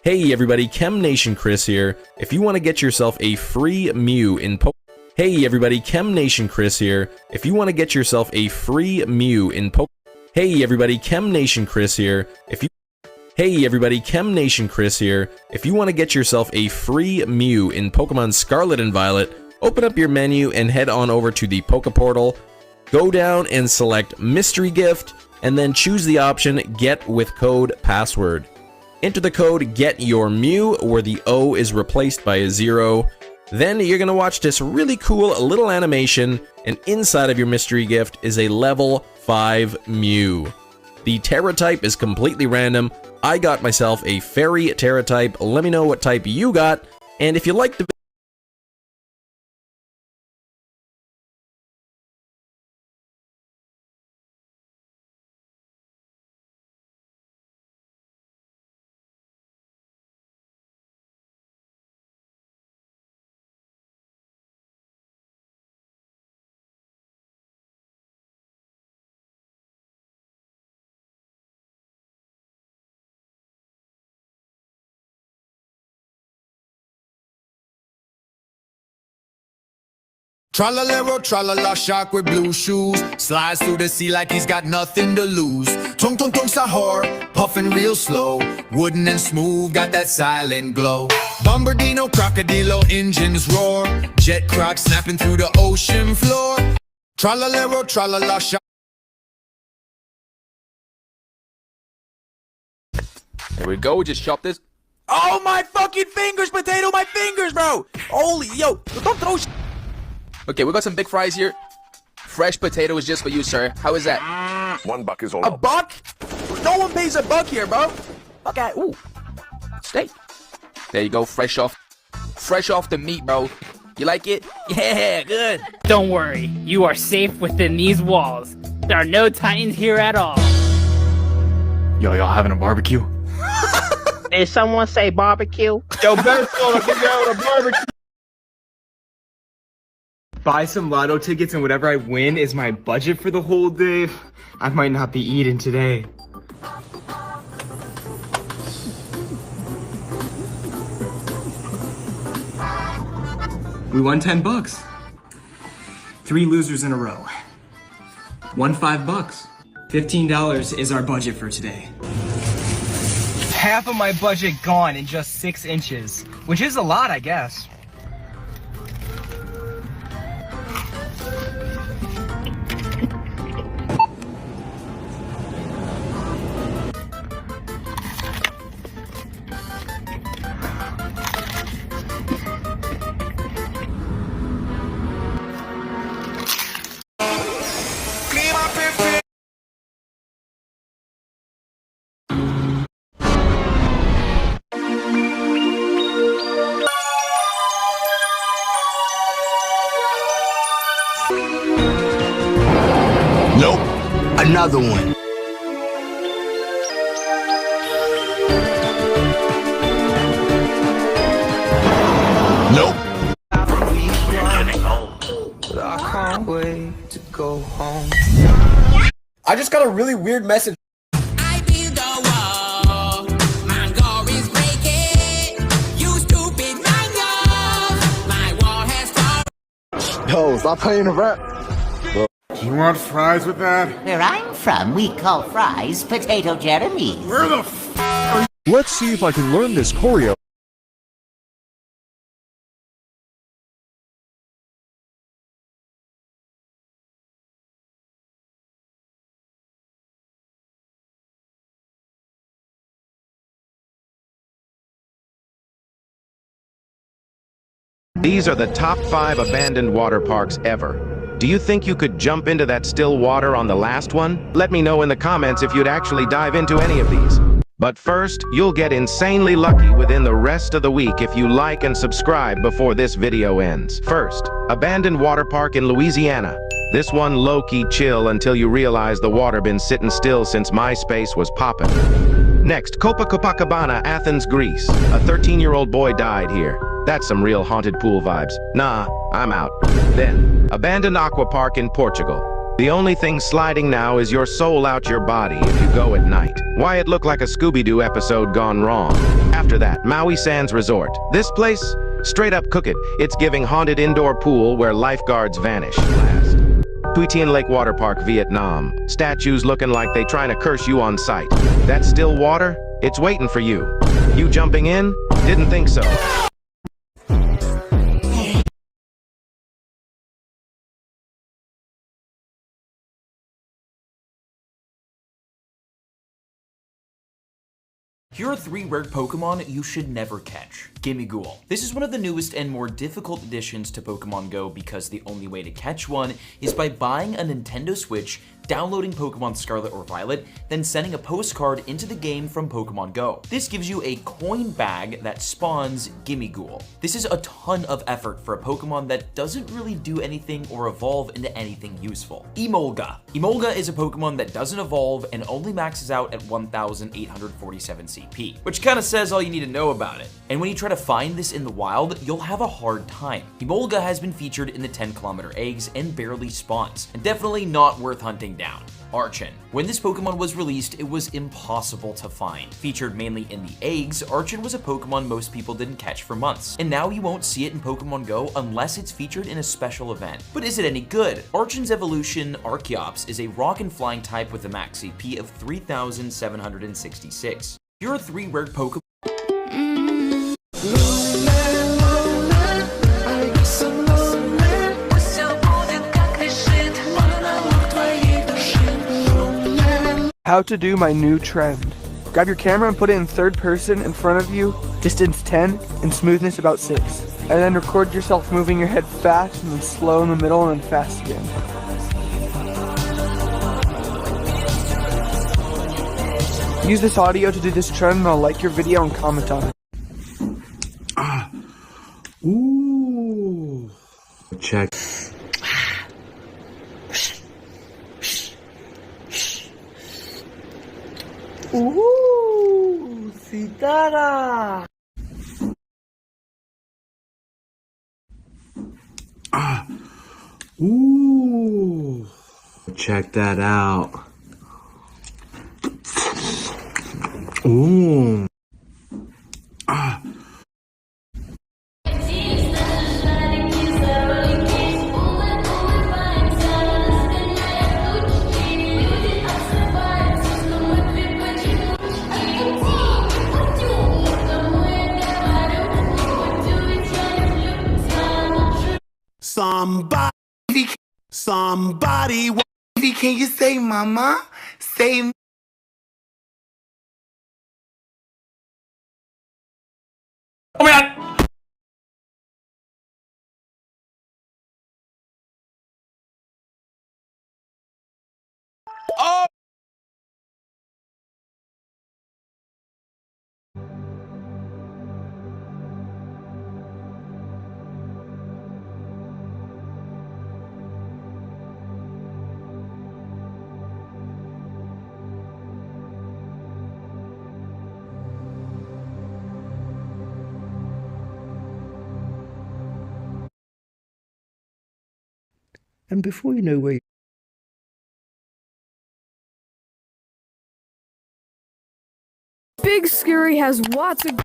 Hey everybody, Chem Nation Chris here. If you want to get yourself a free Mew in Hey everybody, Chem Nation Chris here. If you want to get yourself a free Mew in Hey everybody, Chem Nation Chris here. Hey everybody, Chem Nation Chris here. If you want to get yourself a free Mew in Pokemon Scarlet and Violet, open up your menu and head on over to the Poke Portal. Go down and select Mystery Gift, and then choose the option Get with Code Password. Enter the code Get Your Mew, where the O is replaced by a 0. Then you're going to watch this really cool little animation, and inside of your mystery gift is a level 5 Mew. The Terra type is completely random. I got myself a Fairy Terra type. Let me know what type you got, and if you like the Tra-la-lero, tra-la-la, shark with blue shoes. Slides through the sea like he's got nothing to lose. Tung tung tung sahur, puffing real slow. Wooden and smooth, got that silent glow. Bombardino, crocodilo, engines roar. Jet croc snapping through the ocean floor. Tra-la-lero, tra-la-la, shark. There we go, just chop this. Oh my fucking fingers, potato, my fingers, bro! Holy, yo, don't throw shit. Okay, we got some big fries here. Fresh potatoes just for you, sir. How is that? $1 is all. A buck? No one pays a buck here, bro. Okay, ooh, steak. There you go, fresh off the meat, bro. You like it? Yeah, good. Don't worry, you are safe within these walls. There are no titans here at all. Yo, y'all having a barbecue? Did someone say barbecue? Yo, best gonna get out a barbecue. Buy some lotto tickets and whatever I win is my budget for the whole day. I might not be eating today. We won $10. 3 losers in a row. Won $5. $15 is our budget for today. Half of my budget gone in just 6 inches, which is a lot, I guess. Nope. Another one. Nope. I can't wait to go home. I just got a really weird message. I build a wall. My door is breaking. You stupid man. My wall has fallen. Yo, stop playing the rap. Do you want fries with that? Where I'm from, we call fries Potato Jeremy. Where the f are you? Let's see if I can learn this choreo. These are the top 5 abandoned water parks ever. Do you think you could jump into that still water on the last one? Let me know in the comments if you'd actually dive into any of these. But first, you'll get insanely lucky within the rest of the week if you like and subscribe before this video ends. First, abandoned water park in Louisiana. This one low-key chill until you realize the water been sitting still since MySpace was poppin'. Next, Copacabana, Athens, Greece. A 13-year-old boy died here. That's some real haunted pool vibes. Nah, I'm out. Then, abandoned aqua park in Portugal. The only thing sliding now is your soul out your body if you go at night. Why it looked like a Scooby-Doo episode gone wrong. After that, Maui Sands Resort. This place, straight up cook it. It's giving haunted indoor pool where lifeguards vanish last. Tui Tien Lake Water Park, Vietnam. Statues looking like they trying to curse you on sight. That still water? It's waiting for you. You jumping in? Didn't think so. Here are 3 rare Pokemon you should never catch. Gimmighoul. This is one of the newest and more difficult additions to Pokemon Go because the only way to catch one is by buying a Nintendo Switch, downloading Pokemon Scarlet or Violet, then sending a postcard into the game from Pokemon Go. This gives you a coin bag that spawns Gimmighoul. This is a ton of effort for a Pokemon that doesn't really do anything or evolve into anything useful. Emolga. Emolga is a Pokemon that doesn't evolve and only maxes out at 1,847 CP, which kind of says all you need to know about it. And when you try to find this in the wild, you'll have a hard time. Emolga has been featured in the 10-kilometer eggs and barely spawns, and definitely not worth hunting down. Archon. When this Pokemon was released, it was impossible to find. Featured mainly in the eggs, Archon was a Pokemon most people didn't catch for months, and now you won't see it in Pokemon Go unless it's featured in a special event. But is it any good? Archon's evolution, Archeops, is a rock and flying type with a max CP of 3,766. Here are 3 rare Pokemon. How to do my new trend. Grab your camera and put it in third person in front of you, distance 10, and smoothness about 6. And then record yourself moving your head fast and then slow in the middle and then fast again. Use this audio to do this trend and I'll like your video and comment on it. Ooh. Check. Citara! Ooh. Check that out. Ooh. Somebody, can you say mama? Say Oh my god! Oh! And before you know where Big Scary has lots of...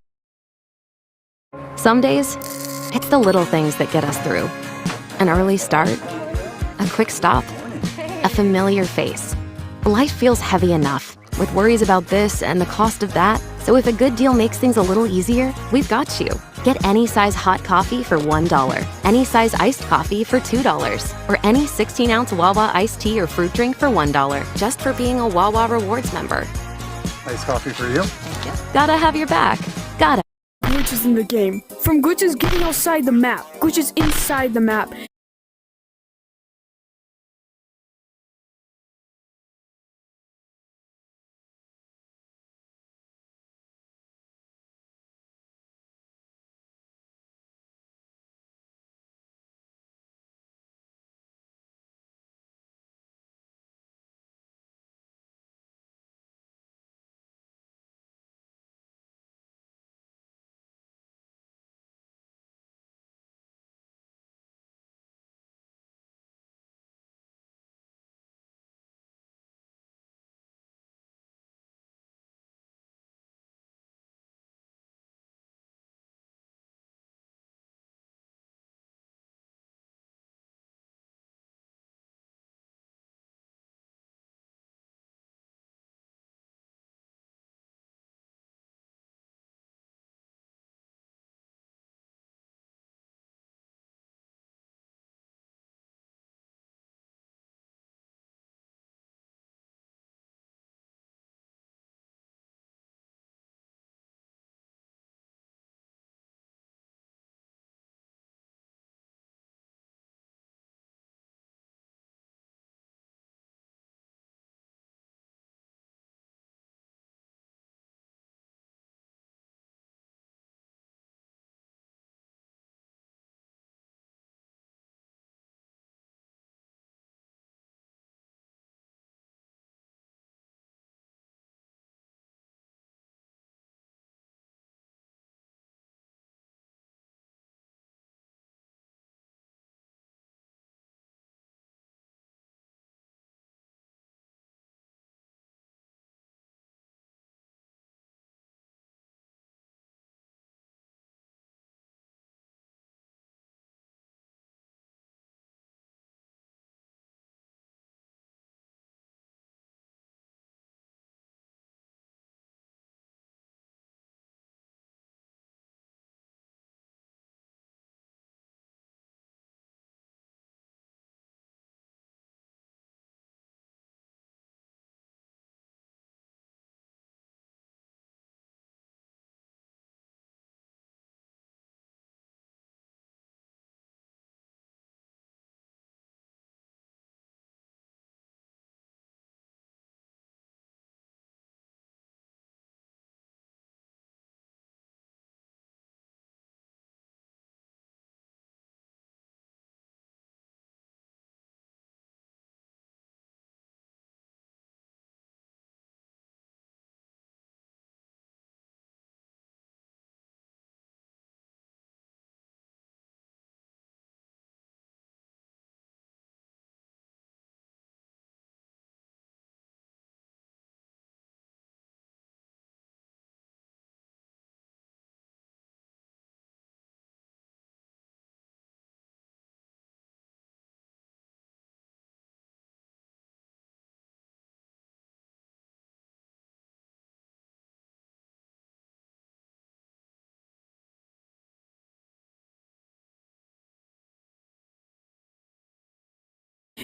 Some days, it's the little things that get us through. An early start, a quick stop, a familiar face. Life feels heavy enough, with worries about this and the cost of that. So if a good deal makes things a little easier, we've got you. Get any size hot coffee for $1, any size iced coffee for $2, or any 16-ounce Wawa iced tea or fruit drink for $1, just for being a Wawa Rewards member. Nice coffee for you. Gotta have your back. Gotta. Glitches in the game. From glitches getting outside the map, glitches inside the map,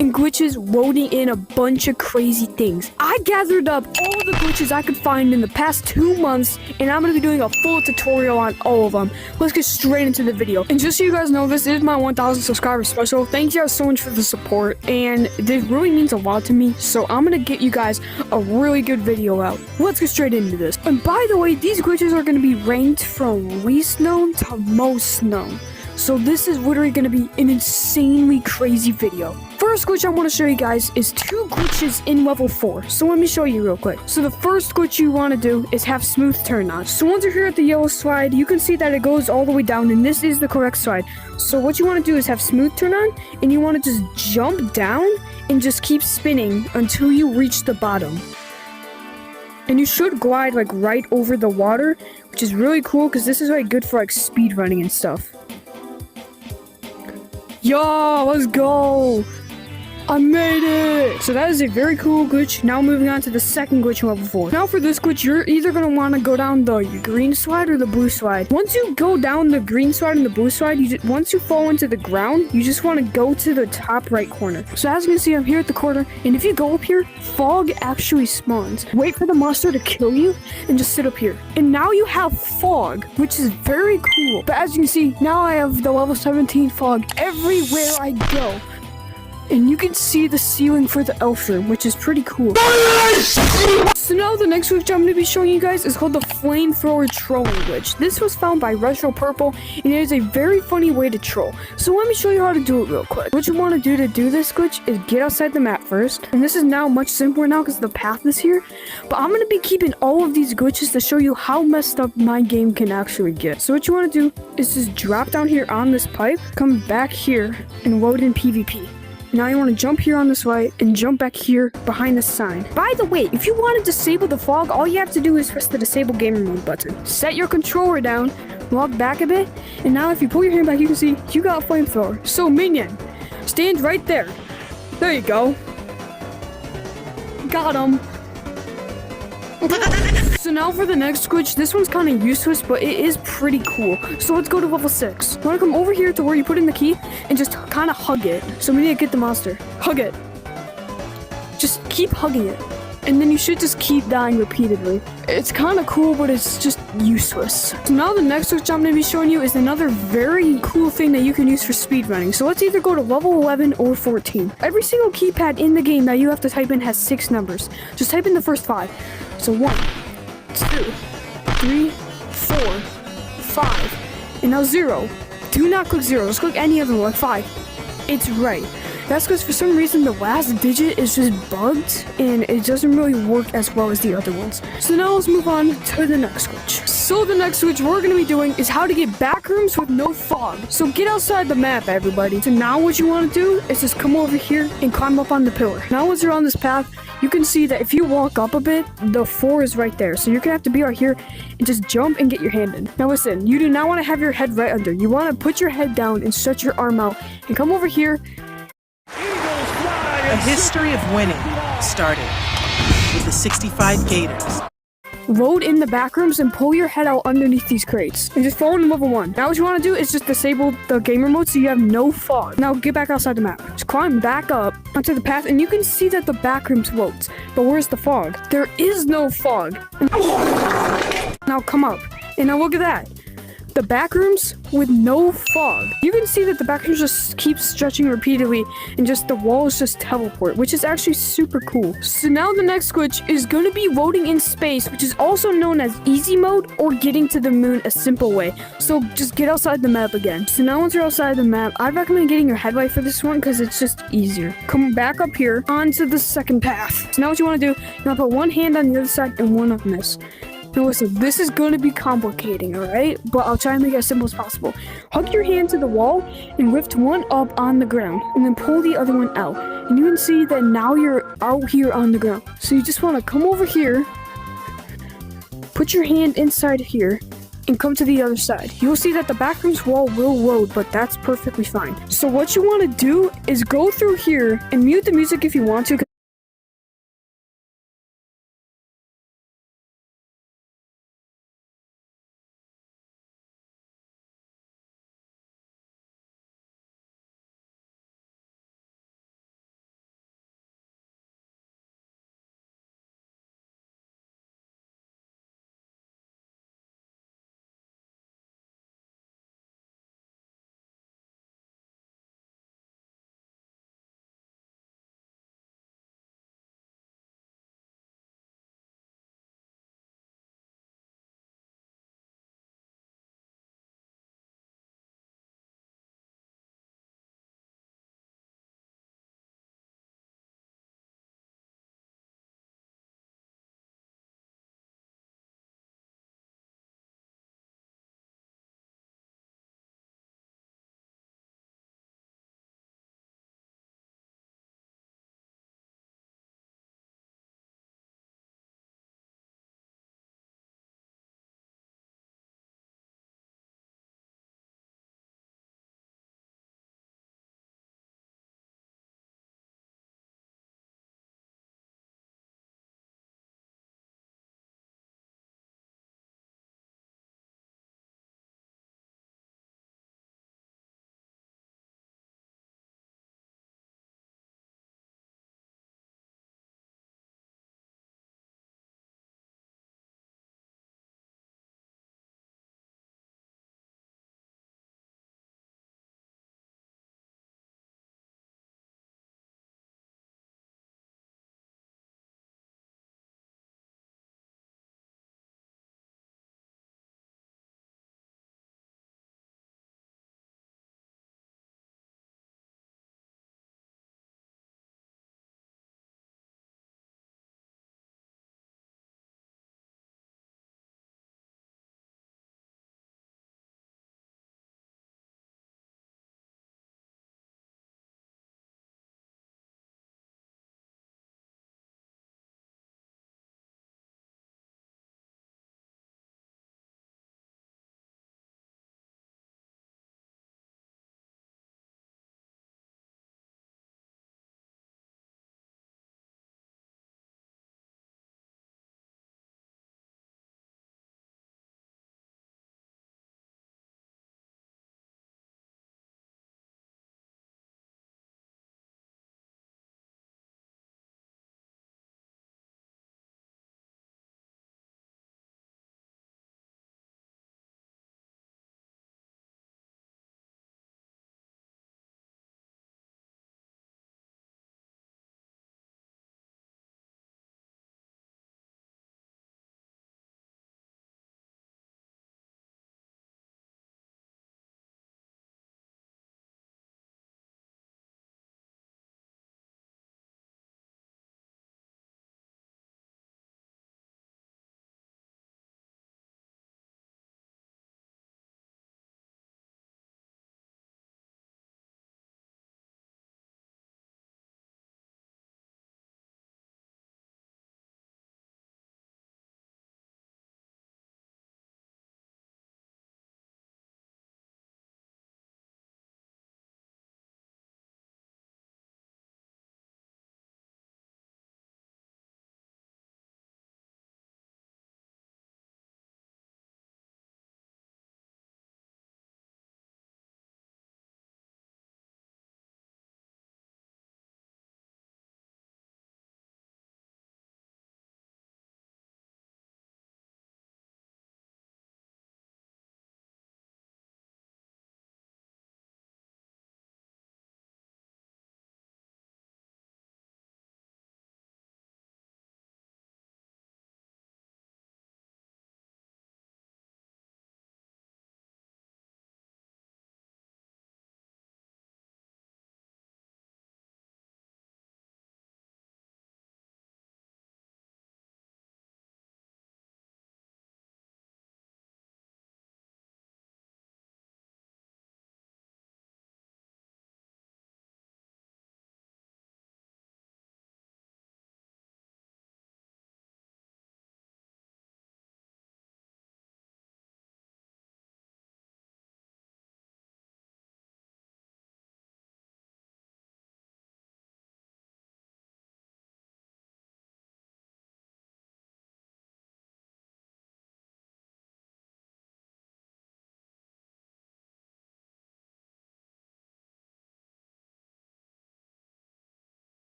and glitches loading in a bunch of crazy things. I gathered up all the glitches I could find in the past 2 months, and I'm going to be doing a full tutorial on all of them. Let's get straight into the video. And just so you guys know, this is my 1,000 subscriber special. Thank you guys so much for the support, and this really means a lot to me, so I'm going to get you guys a really good video out. Let's get straight into this. And by the way, these glitches are going to be ranked from least known to most known. So this is literally going to be an insanely crazy video. First glitch I want to show you guys is 2 glitches in level 4. So let me show you real quick. So the first glitch you want to do is have smooth turn on. So once you're here at the yellow slide, you can see that it goes all the way down, and this is the correct slide. So what you want to do is have smooth turn on, and you want to just jump down and just keep spinning until you reach the bottom. And you should glide like right over the water, which is really cool because this is like good for like speed running and stuff. Yo, let's go! I made it! So that is a very cool glitch. Now moving on to the second glitch in level 4. Now for this glitch, you're either going to want to go down the green slide or the blue slide. Once you go down the green slide and the blue slide, once you fall into the ground, you just want to go to the top right corner. So as you can see, I'm here at the corner, and if you go up here, fog actually spawns. Wait for the monster to kill you, and just sit up here. And now you have fog, which is very cool. But as you can see, now I have the level 17 fog everywhere I go. And you can see the ceiling for the elf room, which is pretty cool. So now the next glitch I'm going to be showing you guys is called the flamethrower trolling glitch. This was found by Retro Purple, and it is a very funny way to troll. So let me show you how to do it real quick. What you want to do this glitch is get outside the map first. And this is now much simpler now because the path is here. But I'm going to be keeping all of these glitches to show you how messed up my game can actually get. So what you want to do is just drop down here on this pipe, come back here, and load in PvP. Now you want to jump here on this light and jump back here behind the sign. By the way, if you want to disable the fog, all you have to do is press the disable gamer mode button. Set your controller down, walk back a bit, and now if you pull your hand back, you can see you got a flamethrower. So minion, stand right there. There you go. Got him. So now for the next glitch, this one's kind of useless, but it is pretty cool. So let's go to level 6. You want to come over here to where you put in the key and just kind of hug it. So we need to get the monster. Hug it. Just keep hugging it. And then you should just keep dying repeatedly. It's kind of cool, but it's just useless. So now the next glitch I'm going to be showing you is another very cool thing that you can use for speedrunning. So let's either go to level 11 or 14. Every single keypad in the game that you have to type in has 6 numbers. Just type in the first 5. So 1, 2, 3, 4, 5, and now 0. Do not click 0. Just click any other one, like 5. It's right. That's because for some reason the last digit is just bugged and it doesn't really work as well as the other ones. So now let's move on to the next glitch. So the next glitch we're going to be doing is how to get backrooms with no fog. So get outside the map, everybody. So now what you want to do is just come over here and climb up on the pillar. Now once you're on this path, you can see that if you walk up a bit, the 4 is right there. So you're going to have to be right here and just jump and get your hand in. Now listen, you do not want to have your head right under. You want to put your head down and stretch your arm out and come over here. A history of winning started with the 65 Gators. Load in the backrooms and pull your head out underneath these crates. And just fall into level 1. Now what you want to do is just disable the gamer mode so you have no fog. Now get back outside the map. Just climb back up onto the path and you can see that the backrooms floats. But where's the fog? There is no fog. Now come up. And now look at that. The backrooms with no fog. You can see that the backrooms just keep stretching repeatedly and just the walls just teleport, which is actually super cool. So now the next glitch is going to be loading in space, which is also known as easy mode or getting to the moon a simple way. So just get outside the map again. So now once you're outside the map, I'd recommend getting your headlight for this one because it's just easier. Come back up here onto the second path. So now what you want to do, you want to put one hand on the other side and one on this. Now listen, this is going to be complicating, alright? But I'll try and make it as simple as possible. Hug your hand to the wall and lift one up on the ground. And then pull the other one out. And you can see that now you're out here on the ground. So you just want to come over here. Put your hand inside here. And come to the other side. You'll see that the backroom's wall will load, but that's perfectly fine. So what you want to do is go through here and mute the music if you want to.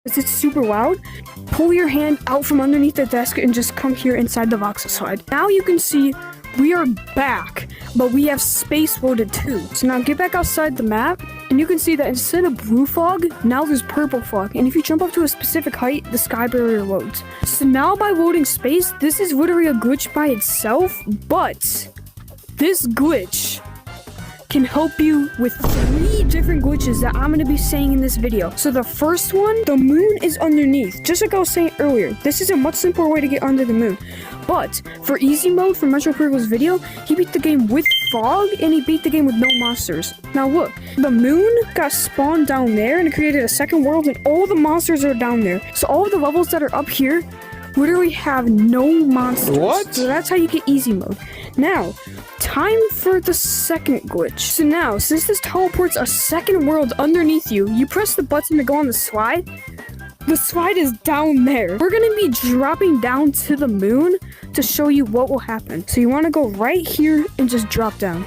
It's super loud. Pull your hand out from underneath the desk and just come here inside the voxel slide. Now you can see we are back, but we have space loaded too. So now get back outside the map, and you can see that instead of blue fog, now there's purple fog. And if you jump up to a specific height, the sky barrier loads. So now by loading space, this is literally a glitch by itself, but this glitch can help you with 3 different glitches that I'm going to be saying in this video. So the first one, the moon is underneath. Just like I was saying earlier, this is a much simpler way to get under the moon. But for easy mode, for Metro Purgle's video, he beat the game with fog and he beat the game with no monsters. Now look, the moon got spawned down there and it created a second world and all the monsters are down there. So all of the levels that are up here literally have no monsters. What? So that's how you get easy mode. Now, time for the second glitch. So now, since this teleports a second world underneath you, you press the button to go on the slide. The slide is down there. We're gonna be dropping down to the moon to show you what will happen. So you wanna go right here and just drop down.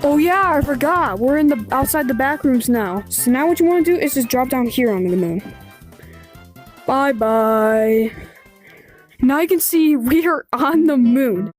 Oh yeah, I forgot. We're in the outside the back rooms now. So now what you wanna do is just drop down here onto the moon. Bye-bye. Now you can see we are on the moon.